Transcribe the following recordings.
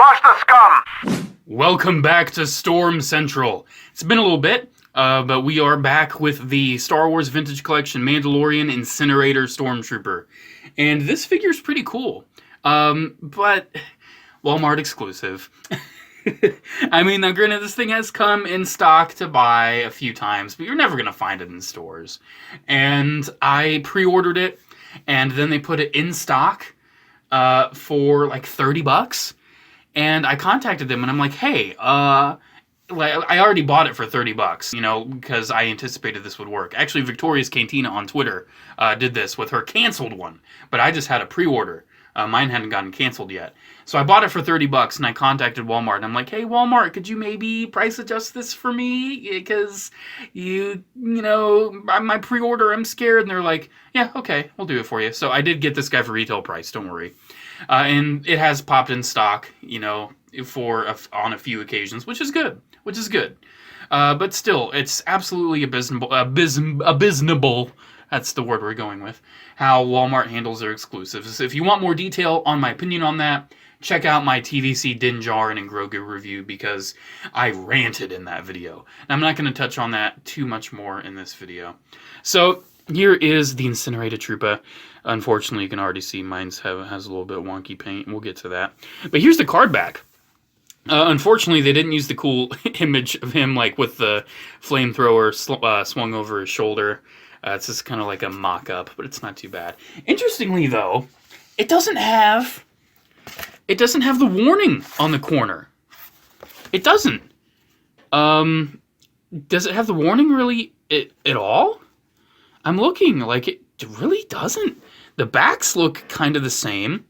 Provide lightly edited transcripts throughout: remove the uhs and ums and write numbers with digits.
Squash the scum! Welcome back to Storm Central. It's been a little bit, but we are back with the Star Wars Vintage Collection Mandalorian Incinerator Stormtrooper. And this figure's pretty cool, but Walmart exclusive. I mean, now granted, this thing has come in stock to buy a few times, but you're never going to find it in stores. And I pre-ordered it, and then they put it in stock for like $30. And I contacted them, and I'm like, hey, I already bought it for $30, you know, because I anticipated this would work. Actually, Victoria's Cantina on Twitter did this with her canceled one, but I just had a pre-order. Mine hadn't gotten canceled yet. So I bought it for $30, and I contacted Walmart, and I'm like, hey, Walmart, could you maybe price adjust this for me? Because, you know, my pre-order, I'm scared. And they're like, yeah, okay, we'll do it for you. So I did get this guy for retail price, don't worry. And it has popped in stock, you know, on a few occasions, which is good. But still, it's absolutely abysmal. That's the word we're going with. How Walmart handles their exclusives. If you want more detail on my opinion on that, check out my TVC Din Djarin and Grogu review, because I ranted in that video. And I'm not going to touch on that too much more in this video. So here is the Incinerator Trooper. Unfortunately, you can already see mine has a little bit wonky paint. We'll get to that. But here's the card back. Unfortunately, they didn't use the cool image of him like with the flamethrower swung over his shoulder. It's just kind of like a mock-up, but it's not too bad. Interestingly, though, it doesn't have the warning on the corner. It doesn't. Does it have the warning really at all? I'm looking, like it really doesn't. The backs look kind of the same.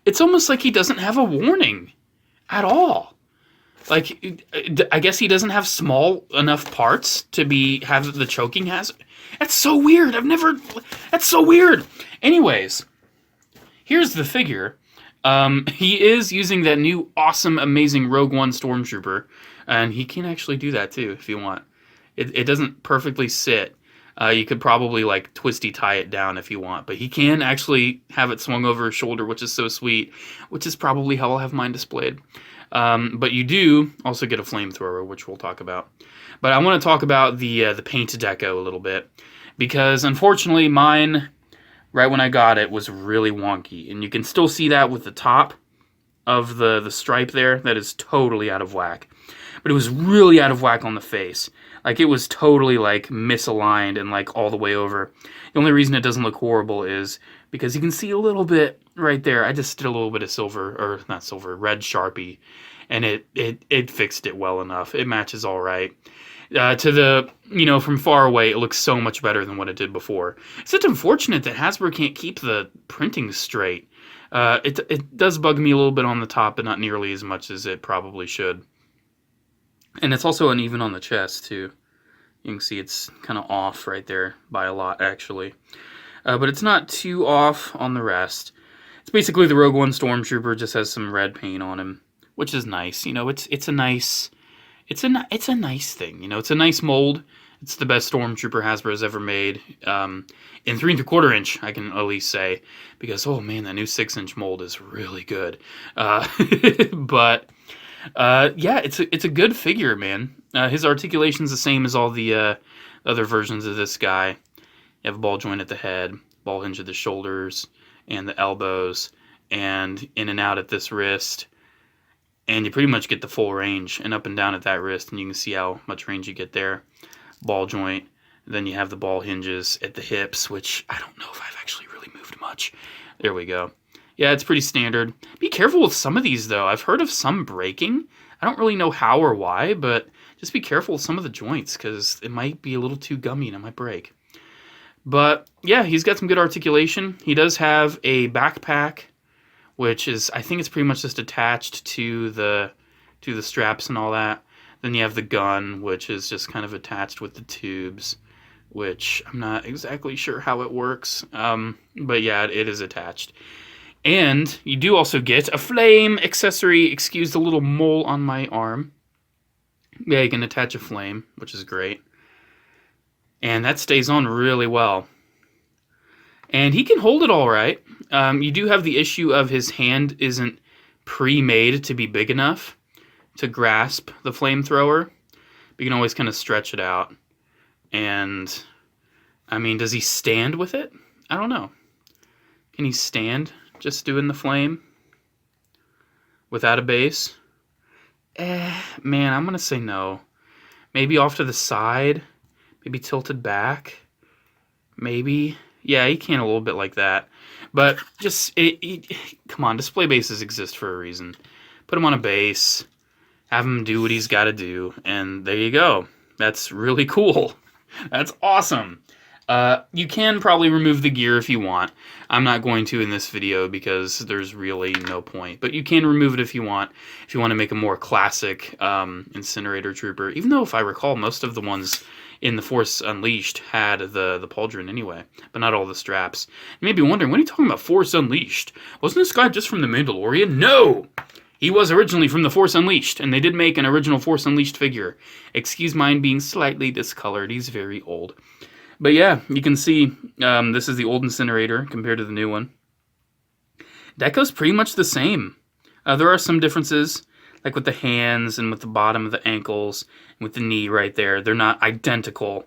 It's almost like he doesn't have a warning at all. Like, I guess he doesn't have small enough parts to have the choking hazard. That's so weird. That's so weird. Anyways, here's the figure. He is using that new awesome, amazing Rogue One Stormtrooper, and he can actually do that too if you want. It doesn't perfectly sit. You could probably like twisty tie it down if you want, but he can actually have it swung over his shoulder, which is so sweet, which is probably how I'll have mine displayed. But you do also get a flamethrower, which we'll talk about. But I want to talk about the paint deco a little bit, because unfortunately mine, right when I got it, was really wonky, and you can still see that with the top of the stripe there. That is totally out of whack. But it was really out of whack on the face. Like, it was totally, like, misaligned and, like, all the way over. The only reason it doesn't look horrible is because you can see a little bit right there. I just did a little bit of red Sharpie, and it fixed it well enough. It matches all right. From far away, it looks so much better than what it did before. It's just unfortunate that Hasbro can't keep the printing straight. It does bug me a little bit on the top, but not nearly as much as it probably should. And it's also uneven on the chest, too. You can see it's kind of off right there by a lot, actually. But it's not too off on the rest. It's basically the Rogue One Stormtrooper, just has some red paint on him, which is nice. You know, it's a nice thing. You know, it's a nice mold. It's the best Stormtrooper Hasbro's ever made. In 3 3/4 inch, I can at least say, because oh man, that new 6-inch mold is really good. But yeah, it's a good figure, man. His articulation's the same as all the other versions of this guy. You have a ball joint at the head, ball hinge at the shoulders, and the elbows, and in and out at this wrist. And you pretty much get the full range, and up and down at that wrist, and you can see how much range you get there. Ball joint. Then you have the ball hinges at the hips, which I don't know if I've actually really moved much. There we go. Yeah, it's pretty standard. Be careful with some of these, though. I've heard of some breaking. I don't really know how or why, but just be careful with some of the joints, because it might be a little too gummy and it might break. But, yeah, he's got some good articulation. He does have a backpack, which is, I think it's pretty much just attached to the straps and all that. Then you have the gun, which is just kind of attached with the tubes, which I'm not exactly sure how it works. But, yeah, it is attached. And you do also get a flame accessory. Excuse the little mole on my arm. Yeah, you can attach a flame, which is great. And that stays on really well. And he can hold it all right. You do have the issue of his hand isn't pre-made to be big enough to grasp the flamethrower. But you can always kind of stretch it out. And, I mean, does he stand with it? I don't know. Can he stand just doing the flame without a base? Man, I'm going to say no. Maybe off to the side. Maybe tilted back. Maybe. Yeah, he can a little bit like that. But just, come on, display bases exist for a reason. Put him on a base. Have him do what he's got to do. And there you go. That's really cool. That's awesome. You can probably remove the gear if you want. I'm not going to in this video because there's really no point. But you can remove it if you want to make a more classic Incinerator Trooper. Even though, if I recall, most of the ones in The Force Unleashed had the pauldron anyway, but not all the straps. You may be wondering, what are you talking about Force Unleashed? Wasn't this guy just from The Mandalorian? No! He was originally from The Force Unleashed, and they did make an original Force Unleashed figure. Excuse mine being slightly discolored. He's very old. But yeah, you can see this is the old Incinerator compared to the new one. Deco's pretty much the same. There are some differences, like with the hands and with the bottom of the ankles and with the knee right there. They're not identical.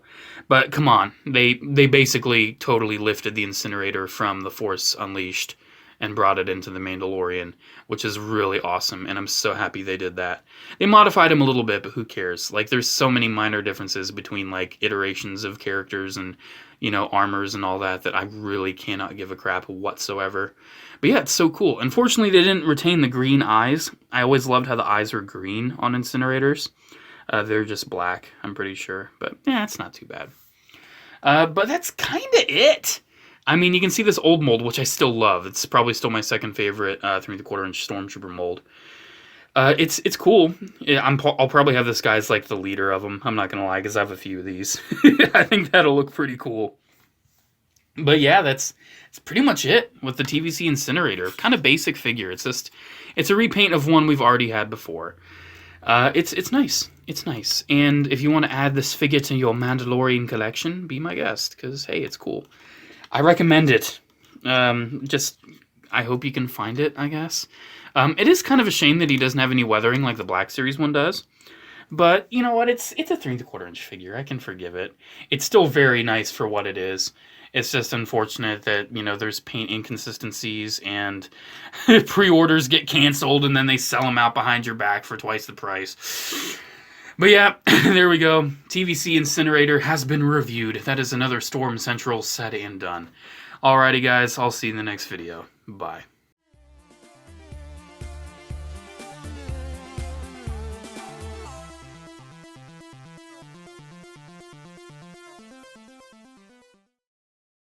But come on, they basically totally lifted the Incinerator from The Force Unleashed and brought it into The Mandalorian, which is really awesome, and I'm so happy they did that. They modified him a little bit, but who cares? Like, there's so many minor differences between, like, iterations of characters and, you know, armors and all that I really cannot give a crap whatsoever. But yeah, it's so cool. Unfortunately, they didn't retain the green eyes. I always loved how the eyes were green on Incinerators. They're just black, I'm pretty sure. But, yeah, it's not too bad. But that's kind of it. I mean, you can see this old mold, which I still love. It's probably still my second favorite 3¼ inch Stormtrooper mold. It's cool. I'll probably have this guy as like the leader of them. I'm not gonna lie, because I have a few of these. I think that'll look pretty cool. But yeah, that's pretty much it with the TVC Incinerator. Kind of basic figure. It's a repaint of one we've already had before. It's nice. It's nice. And if you want to add this figure to your Mandalorian collection, be my guest, because hey, it's cool. I recommend it. I hope you can find it, I guess. It is kind of a shame that he doesn't have any weathering like the Black Series one does. But, you know what, it's a 3¼ inch figure. I can forgive it. It's still very nice for what it is. It's just unfortunate that, you know, there's paint inconsistencies and pre-orders get canceled and then they sell them out behind your back for twice the price. But yeah, there we go. TVC Incinerator has been reviewed. That is another Storm Central said and done. Alrighty guys, I'll see you in the next video. Bye.